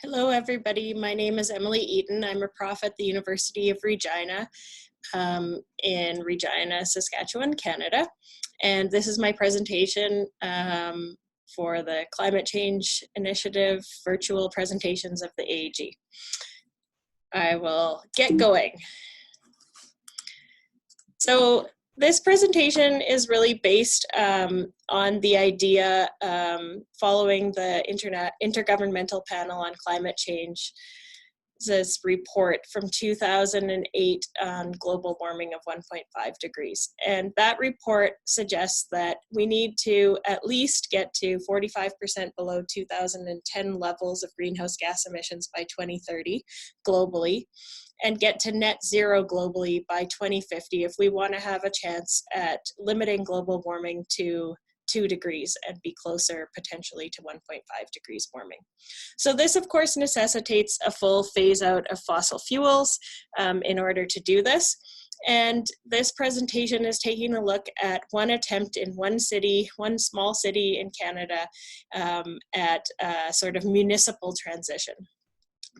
Hello, everybody. My name is Emily Eaton. I'm a prof at the University of Regina in Regina, Saskatchewan, Canada. And this is my presentation for the Climate Change Initiative virtual presentations of the AAG. I will get going. So this presentation is really based on the idea following the Intergovernmental Panel on Climate Change, this report from 2008 on global warming of 1.5 degrees. And that report suggests that we need to at least get to 45% below 2010 levels of greenhouse gas emissions by 2030 globally, and get to net zero globally by 2050 if we want to have a chance at limiting global warming to 2 degrees and be closer potentially to 1.5 degrees warming. So this of course necessitates a full phase out of fossil fuels in order to do this. And this presentation is taking a look at one attempt in one city, one small city in Canada at a sort of municipal transition,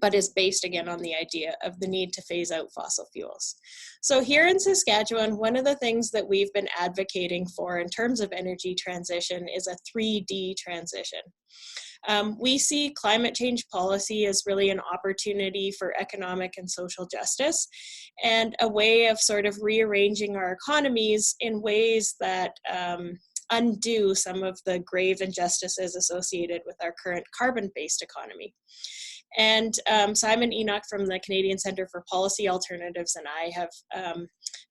but is based again on the idea of the need to phase out fossil fuels. So here in Saskatchewan, one of the things that we've been advocating for in terms of energy transition is a 3D transition. We see climate change policy as really an opportunity for economic and social justice and a way of sort of rearranging our economies in ways that undo some of the grave injustices associated with our current carbon-based economy. And Simon Enoch from the Canadian Centre for Policy Alternatives and I have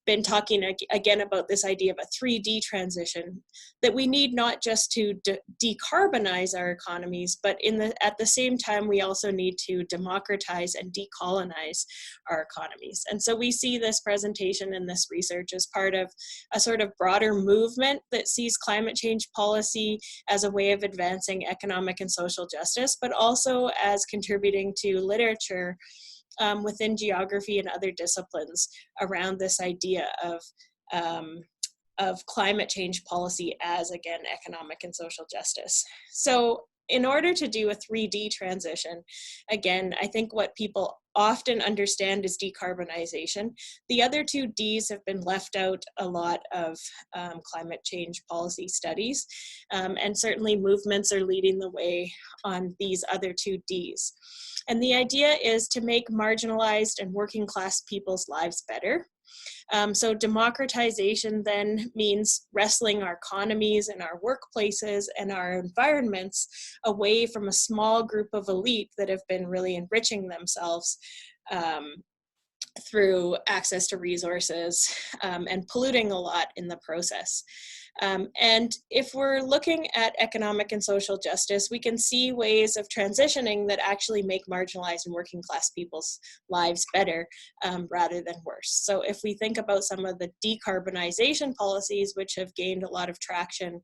been talking again about this idea of a 3D transition, that we need not just to decarbonize our economies, but at the same time, we also need to democratize and decolonize our economies. And so we see this presentation and this research as part of a sort of broader movement that sees climate change policy as a way of advancing economic and social justice, but also as contributing to literature within geography and other disciplines around this idea of climate change policy as, again, economic and social justice. So in order to do a 3D transition, again, I think what people often understand is decarbonization. The other two Ds have been left out a lot of climate change policy studies, and certainly movements are leading the way on these other two Ds. And the idea is to make marginalized and working class people's lives better. So democratization then means wresting our economies and our workplaces and our environments away from a small group of elite that have been really enriching themselves through access to resources and polluting a lot in the process. And if we're looking at economic and social justice, we can see ways of transitioning that actually make marginalized and working class people's lives better rather than worse. So if we think about some of the decarbonization policies, which have gained a lot of traction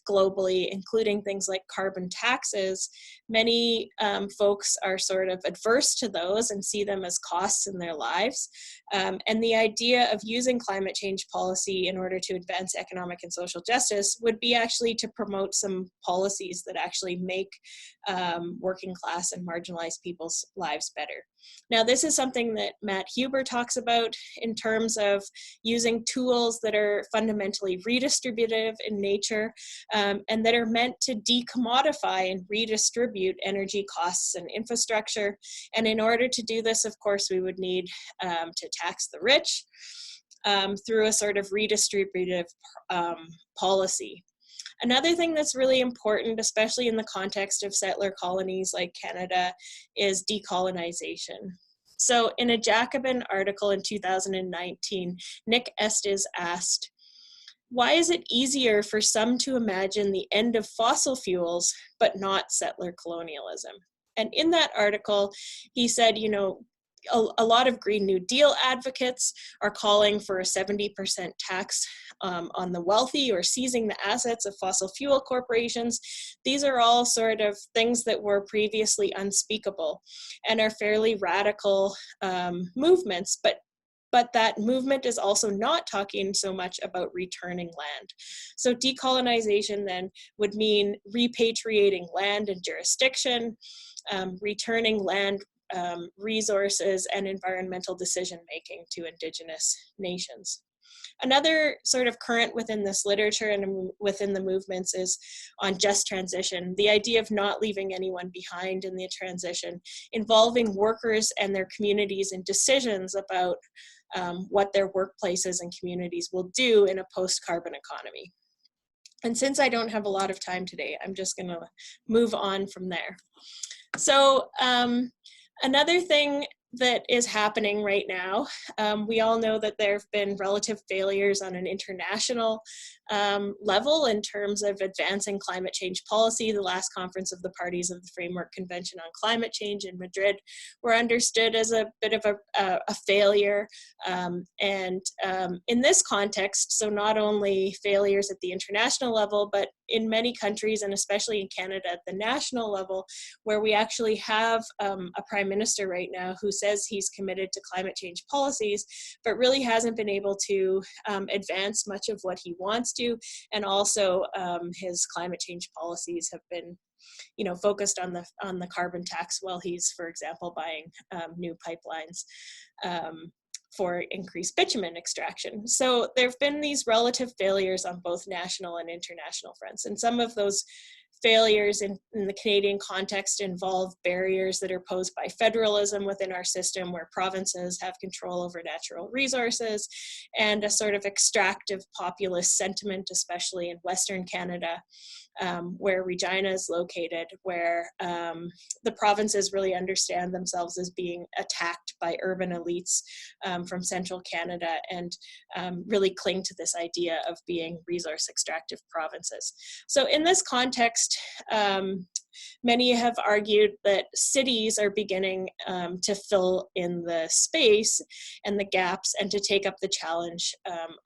globally, including things like carbon taxes, many folks are sort of adverse to those and see them as costs in their lives. And the idea of using climate change policy in order to advance economic and social justice would be actually to promote some policies that actually make working class and marginalized people's lives better. Now, this is something that Matt Huber talks about in terms of using tools that are fundamentally redistributive in nature and that are meant to decommodify and redistribute energy costs and infrastructure. And in order to do this, of course, we would need to tax the rich through a sort of redistributive policy. Another thing that's really important, especially in the context of settler colonies like Canada, is decolonization. So in a Jacobin article in 2019, Nick Estes asked, why is it easier for some to imagine the end of fossil fuels, but not settler colonialism? And in that article, he said, you know, a lot of Green New Deal advocates are calling for a 70% tax on the wealthy or seizing the assets of fossil fuel corporations. These are all sort of things that were previously unspeakable and are fairly radical movements, but But that movement is also not talking so much about returning land. So decolonization then would mean repatriating land and jurisdiction, returning land, resources, and environmental decision-making to Indigenous nations. Another sort of current within this literature and within the movements is on just transition, the idea of not leaving anyone behind in the transition, involving workers and their communities in decisions about what their workplaces and communities will do in a post-carbon economy. And since I don't have a lot of time today, I'm just going to move on from there. So another thing that is happening right now, we all know that there have been relative failures on an international level in terms of advancing climate change policy. The last conference of the parties of the Framework Convention on Climate Change in Madrid were understood as a bit of a failure. In this context, so not only failures at the international level, but in many countries, and especially in Canada at the national level, where we actually have a prime minister right now who says he's committed to climate change policies, but really hasn't been able to advance much of what he wants to. And also his climate change policies have been, focused on the carbon tax while he's, for example, buying new pipelines for increased bitumen extraction. So there have been these relative failures on both national and international fronts. And some of those failures in the Canadian context involve barriers that are posed by federalism within our system, where provinces have control over natural resources, and a sort of extractive populist sentiment, especially in Western Canada, where Regina is located, where the provinces really understand themselves as being attacked by urban elites from central Canada, and really cling to this idea of being resource extractive provinces. So in this context, many have argued that cities are beginning to fill in the space and the gaps and to take up the challenge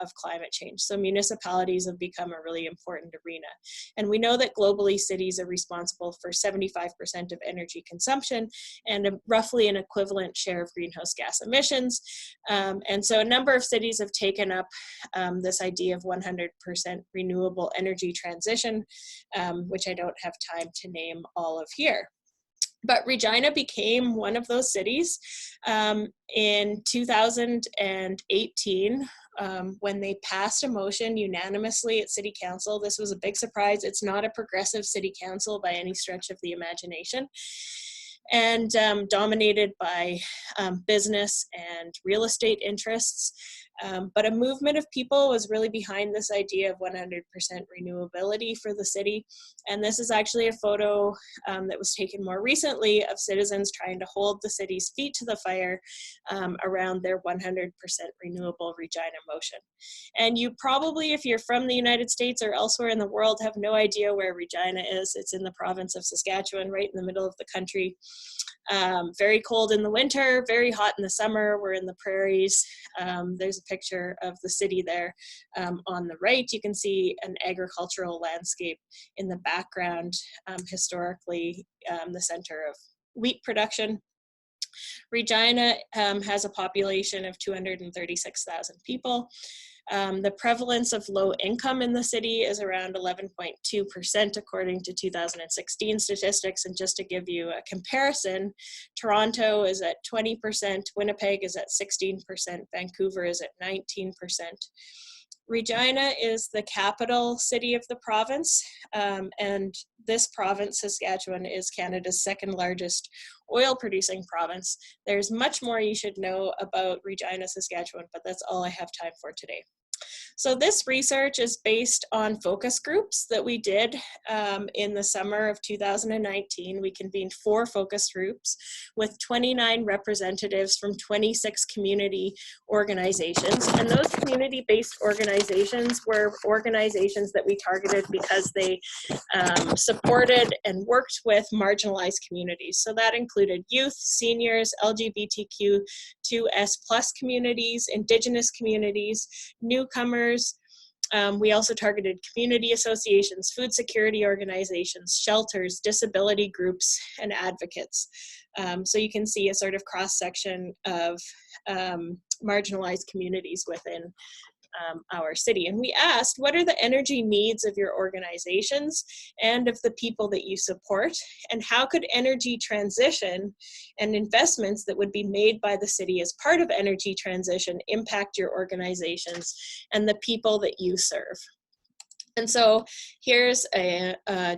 of climate change. So municipalities have become a really important arena. And we know that globally cities are responsible for 75% of energy consumption and roughly an equivalent share of greenhouse gas emissions. And so a number of cities have taken up this idea of 100% renewable energy transition, which I don't have time to name all of here. But Regina became one of those cities in 2018 when they passed a motion unanimously at City Council. This was a big surprise. It's not a progressive City Council by any stretch of the imagination, and dominated by business and real estate interests. But a movement of people was really behind this idea of 100% renewability for the city. And this is actually a photo that was taken more recently of citizens trying to hold the city's feet to the fire around their 100% renewable Regina motion. And you probably, if you're from the United States or elsewhere in the world, have no idea where Regina is. It's in the province of Saskatchewan, right in the middle of the country. Very cold in the winter, very hot in the summer. We're in the prairies. There's a picture of the city there on the right. You can see an agricultural landscape in the background, historically the center of wheat production. Regina has a population of 236,000 people. The prevalence of low income in the city is around 11.2% according to 2016 statistics. And just to give you a comparison, Toronto is at 20%, Winnipeg is at 16%, Vancouver is at 19%. Regina is the capital city of the province, and this province, Saskatchewan, is Canada's second largest oil producing province. There's much more you should know about Regina, Saskatchewan, but that's all I have time for today. So this research is based on focus groups that we did in the summer of 2019. We convened 4 focus groups with 29 representatives from 26 community organizations. And those community-based organizations were organizations that we targeted because they supported and worked with marginalized communities. So that included youth, seniors, LGBTQ2S+ communities, Indigenous communities, newcomers, We also targeted community associations, food security organizations, shelters, disability groups, and advocates. So you can see a sort of cross-section of marginalized communities within our city. And we asked, what are the energy needs of your organizations and of the people that you support? And how could energy transition and investments that would be made by the city as part of energy transition impact your organizations and the people that you serve? And so here's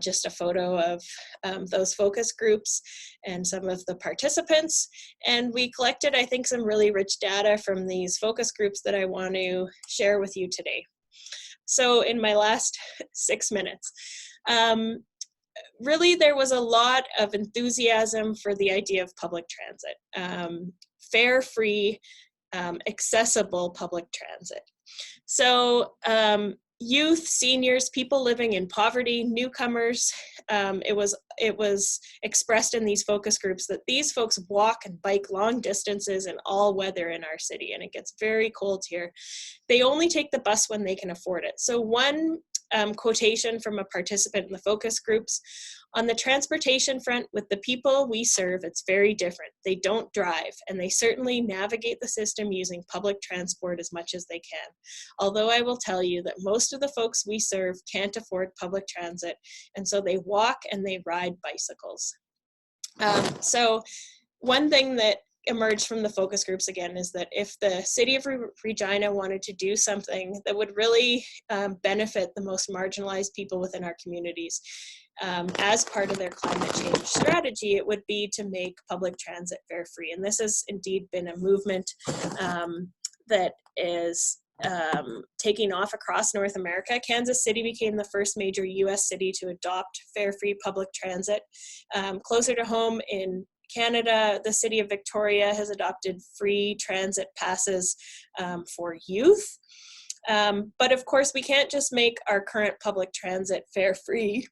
just a photo of those focus groups and some of the participants. And we collected, I think, some really rich data from these focus groups that I want to share with you today. So in my last 6 minutes, really there was a lot of enthusiasm for the idea of public transit, fair, free, accessible public transit. So youth, seniors, people living in poverty, newcomers, it was expressed in these focus groups that these folks walk and bike long distances in all weather in our city, and it gets very cold here. They only take the bus when they can afford it. So one quotation from a participant in the focus groups: on the transportation front, with the people we serve, it's very different. They don't drive, and they certainly navigate the system using public transport as much as they can. Although I will tell you that most of the folks we serve can't afford public transit, and so they walk and they ride bicycles. So one thing that emerged from the focus groups again is that if the city of Regina wanted to do something that would really benefit the most marginalized people within our communities as part of their climate change strategy, it would be to make public transit fare free. And this has indeed been a movement that is taking off across North America. Kansas City became the first major US city to adopt fare free public transit. Closer to home in Canada, the city of Victoria has adopted free transit passes for youth. But of course, we can't just make our current public transit fare free.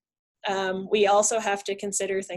We also have to consider things